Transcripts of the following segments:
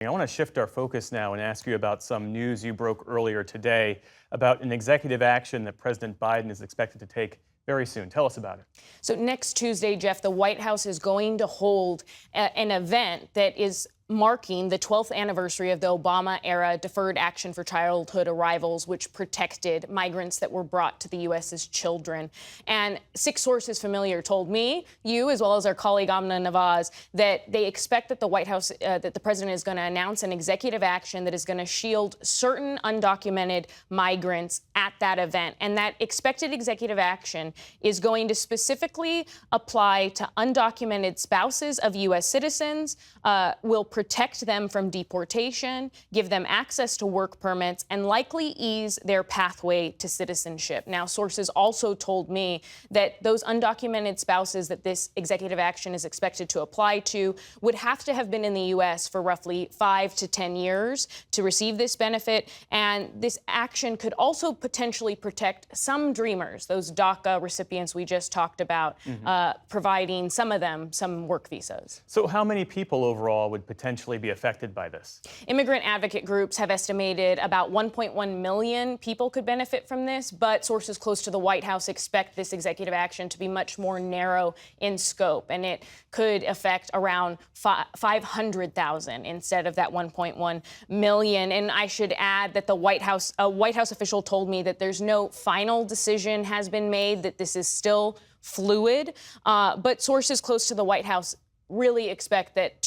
I want to shift our focus now and ask you about some news you broke earlier today about an executive action that President Biden is expected to take very soon. Tell us about it. So next Tuesday, Jeff, the White House is going to hold an event that is marking the 12th anniversary of the Obama-era Deferred Action for Childhood Arrivals, which protected migrants that were brought to the U.S. as children. And 6 sources familiar told me, you, as well as our colleague Amna Nawaz, that they expect that the White House, that the president is going to announce an executive action that is going to shield certain undocumented migrants at that event. And that expected executive action is going to specifically apply to undocumented spouses of U.S. citizens, will protect them from deportation, give them access to work permits, and likely ease their pathway to citizenship. Now, sources also told me that those undocumented spouses that this executive action is expected to apply to would have to have been in the U.S. for roughly 5 to 10 years to receive this benefit. And this action could also potentially protect some dreamers, those DACA recipients we just talked about, providing some of them some work visas. So how many people overall would potentially be affected by this? Immigrant advocate groups have estimated about 1.1 million people could benefit from this, but sources close to the White House expect this executive action to be much more narrow in scope, and it could affect around 500,000 instead of that 1.1 million. And I should add that a White House official told me that there's no final decision has been made, that this is still fluid, but sources close to the White House really expect that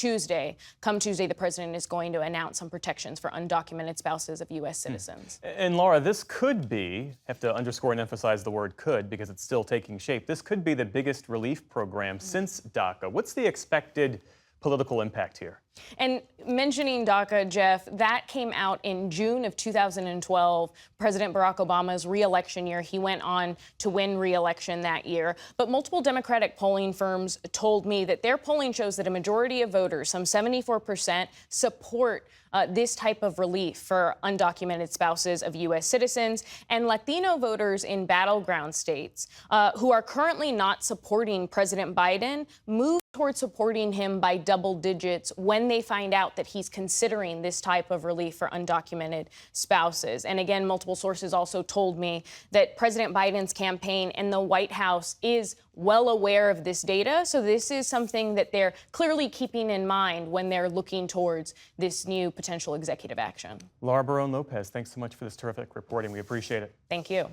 come Tuesday, the president is going to announce some protections for undocumented spouses of U.S. citizens. And Laura, this could be, have to underscore and emphasize the word could because it's still taking shape, this could be the biggest relief program since DACA. What's the expected political impact here? And mentioning DACA, Jeff, that came out in June of 2012, President Barack Obama's re-election year. He went on to win re-election that year. But multiple Democratic polling firms told me that their polling shows that a majority of voters, some 74%, support this type of relief for undocumented spouses of U.S. citizens. And Latino voters in battleground states who are currently not supporting President Biden move toward supporting him by double digits when they find out that he's considering this type of relief for undocumented spouses. And again, multiple sources also told me that President Biden's campaign and the White House is well aware of this data. So this is something that they're clearly keeping in mind when they're looking towards this new potential executive action. Laura Barone Lopez, thanks so much for this terrific reporting. We appreciate it. Thank you.